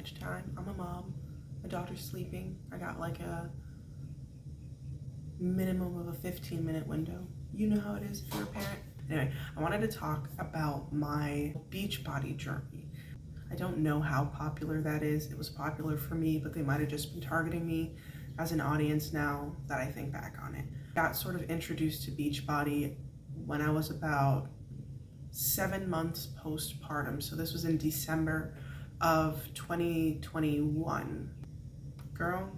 much time. I'm a mom. My daughter's sleeping. I got like a minimum of a 15-minute window. You know how it is if you're a parent. Anyway, I wanted to talk about my Beachbody journey. I don't know how popular that is. It was popular for me, but they might have just been targeting me as an audience now that I think back on it. Got sort of introduced to Beachbody when I was about 7 months postpartum. So this was in December of 2021. Girl,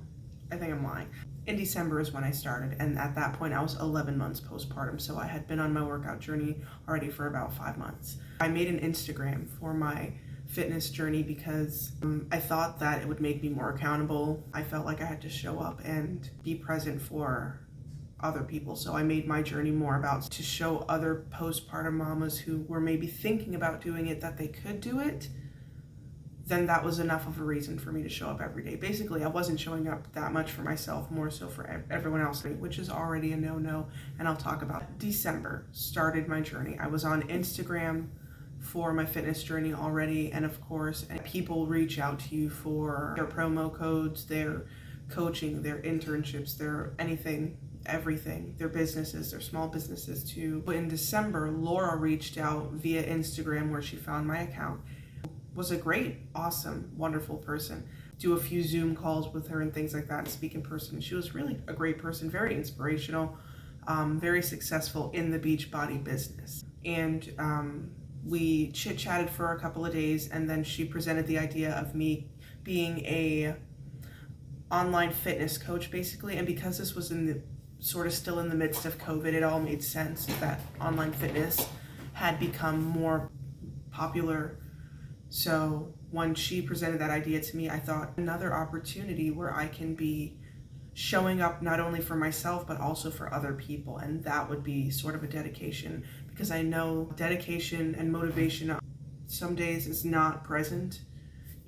I think I'm lying. In December is when I started, and at that point I was 11 months postpartum, so I had been on my workout journey already for about 5 months. I made an Instagram for my fitness journey because I thought that it would make me more accountable. I felt like I had to show up and be present for other people, so I made my journey more about to show other postpartum mamas who were maybe thinking about doing it that they could do it. Then that was enough of a reason for me to show up every day. Basically, I wasn't showing up that much for myself, more so for everyone else, which is already a no-no, and I'll talk about it. December started my journey. I was on Instagram for my fitness journey already, and of course, people reach out to you for their promo codes, their coaching, their internships, their anything, everything, their businesses, their small businesses too. But in December, Laura reached out via Instagram where she found my account. Was a great, awesome, wonderful person. Do a few Zoom calls with her and things like that and speak in person. She was really a great person, very inspirational, very successful in the Beachbody business. And we chit-chatted for a couple of days, and then she presented the idea of me being a online fitness coach basically. And because this was in the sort of still in the midst of COVID, it all made sense that online fitness had become more popular. So when she presented that idea to me, I thought another opportunity where I can be showing up not only for myself, but also for other people. And that would be sort of a dedication, because I know dedication and motivation some days is not present.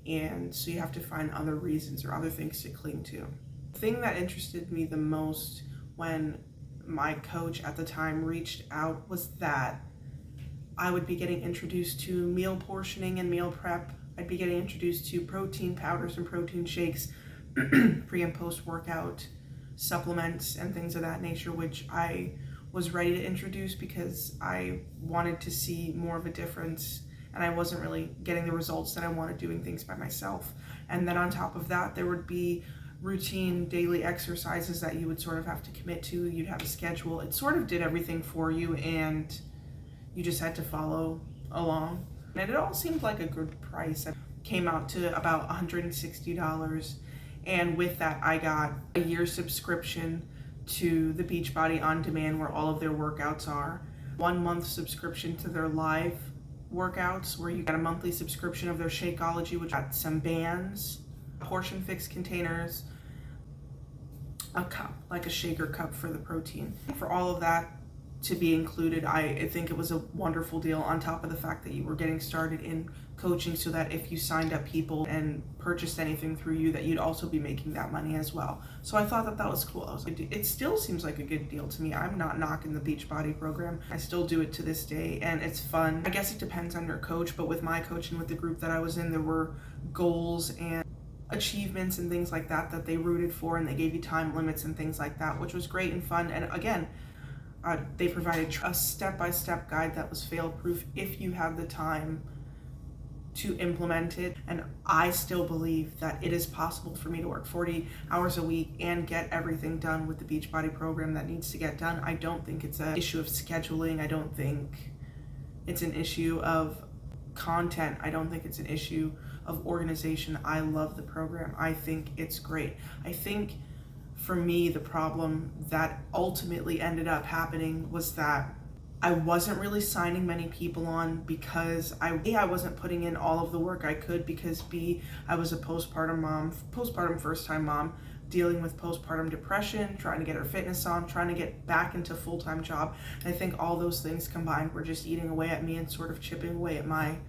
And so you have to find other reasons or other things to cling to. The thing that interested me the most when my coach at the time reached out was that I would be getting introduced to meal portioning and meal prep. I'd be getting introduced to protein powders and protein shakes, pre and post workout supplements and things of that nature, which I was ready to introduce because I wanted to see more of a difference, and I wasn't really getting the results that I wanted doing things by myself. And then on top of that, there would be routine daily exercises that you would sort of have to commit to. You'd have a schedule. It sort of did everything for you, and you just had to follow along. And it all seemed like a good price. It came out to about $160. And with that, I got a year subscription to the Beachbody On Demand, where all of their workouts are. 1 month subscription to their live workouts, where you get a monthly subscription of their Shakeology, which got some bands, portion fix containers, a cup, like a shaker cup for the protein. For all of that to be included, I think it was a wonderful deal, on top of the fact that you were getting started in coaching, so that if you signed up people and purchased anything through you, that you'd also be making that money as well. So I thought that that was cool. I was like, it still seems like a good deal to me. I'm not knocking the Beachbody program. I still do it to this day, and it's fun. I guess it depends on your coach, but with my coach and with the group that I was in, there were goals and achievements and things like that that they rooted for, and they gave you time limits and things like that, which was great and fun. And again, they provided a step-by-step guide that was fail-proof if you have the time to implement it. And I still believe that it is possible for me to work 40 hours a week and get everything done with the Beachbody program that needs to get done. I don't think it's an issue of scheduling. I don't think it's an issue of content. I don't think it's an issue of organization. I love the program. I think it's great. I think for me, the problem that ultimately ended up happening was that I wasn't really signing many people on because I wasn't putting in all of the work I could, because B, I was a postpartum mom, postpartum first-time mom, dealing with postpartum depression, trying to get her fitness on, trying to get back into a full-time job. And I think all those things combined were just eating away at me and sort of chipping away at my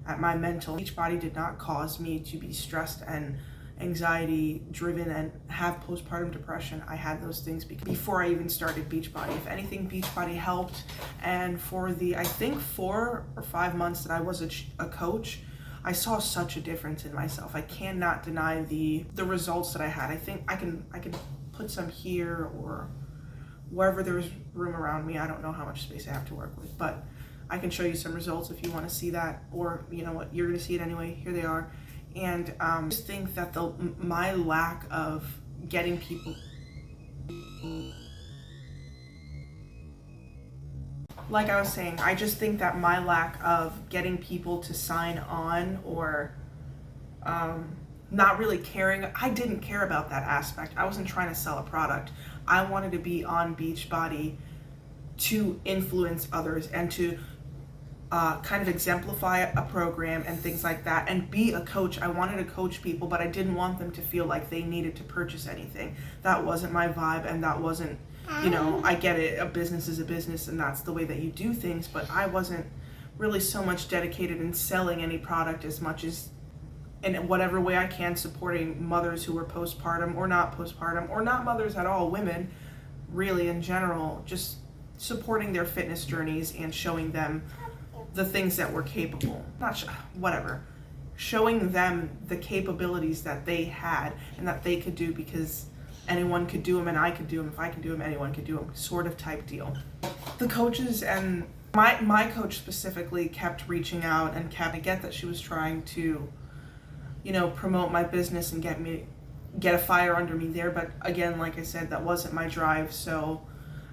mental. Beachbody did not cause me to be stressed and anxiety driven and have postpartum depression. I had those things before I even started Beachbody. If anything, Beachbody helped. And for the, I think 4 or 5 months that I was a coach, I saw such a difference in myself. I cannot deny the results that I had. I think I can put some here or wherever there's room around me. I don't know how much space I have to work with, but I can show you some results if you want to see that, or you know what, you're going to see it anyway. Here they are. And I just think that my lack of getting people, like I was saying, I just think that my lack of getting people to sign on or not really caring, I didn't care about that aspect. I wasn't trying to sell a product. I wanted to be on Beachbody to influence others and to kind of exemplify a program and things like that, and be a coach. I wanted to coach people, but I didn't want them to feel like they needed to purchase anything. That wasn't my vibe, and that wasn't, you know, I get it, a business is a business and that's the way that you do things, but I wasn't really so much dedicated in selling any product as much as in whatever way I can supporting mothers who are postpartum or not mothers at all, women really in general, just supporting their fitness journeys and showing them the things that we're capable, showing them the capabilities that they had and that they could do, because anyone could do them and I could do them. If I can do them, anyone could do them, sort of type deal. The coaches and my coach specifically kept reaching out and I get that she was trying to, you know, promote my business and get a fire under me there, but again, like I said, that wasn't my drive, so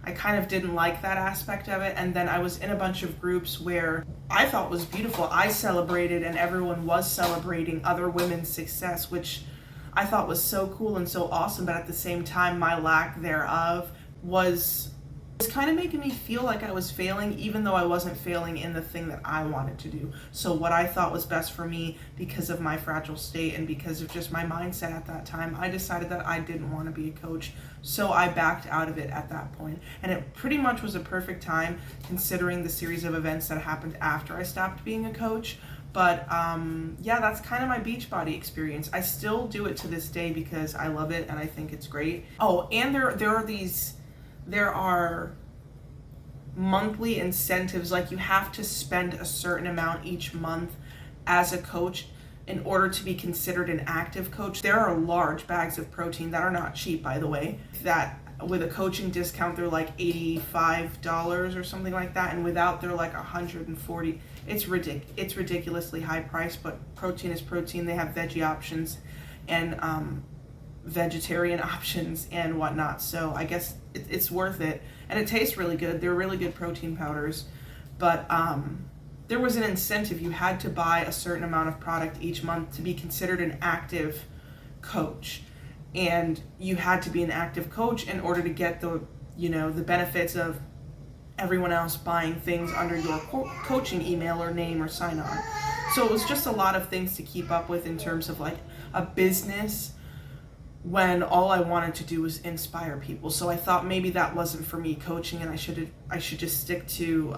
I kind of didn't like that aspect of it. And then I was in a bunch of groups where I thought was beautiful. I celebrated and everyone was celebrating other women's success, which I thought was so cool and so awesome, but at the same time, my lack thereof was kind of making me feel like I was failing, even though I wasn't failing in the thing that I wanted to do. So what I thought was best for me, because of my fragile state and because of just my mindset at that time, I decided that I didn't want to be a coach. So I backed out of it at that point. And it pretty much was a perfect time considering the series of events that happened after I stopped being a coach. But yeah, that's kind of my Beachbody experience. I still do it to this day because I love it and I think it's great. Oh, and there are monthly incentives, like you have to spend a certain amount each month as a coach in order to be considered an active coach. There are large bags of protein that are not cheap, by the way, that with a coaching discount they're like $85 or something like that, and without they're like $140. It's ridiculously high price, but protein is protein. They have veggie options and vegetarian options and whatnot, so I guess it's worth it, and it tastes really good. They're really good protein powders, but there was an incentive. You had to buy a certain amount of product each month to be considered an active coach, and you had to be an active coach in order to get the benefits of everyone else buying things under your coaching email or name or sign on. So it was just a lot of things to keep up with in terms of like a business, when all I wanted to do was inspire people. So I thought maybe that wasn't for me, coaching, and I should just stick to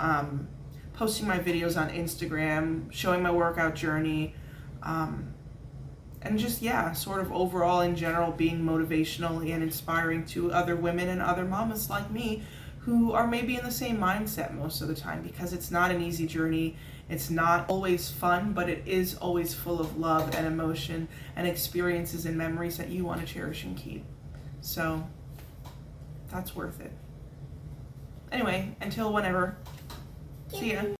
posting my videos on Instagram, showing my workout journey, and just, yeah, sort of overall in general being motivational and inspiring to other women and other mamas like me who are maybe in the same mindset most of the time, because it's not an easy journey. It's not always fun, but it is always full of love and emotion and experiences and memories that you want to cherish and keep. So that's worth it. Anyway, until whenever, see ya.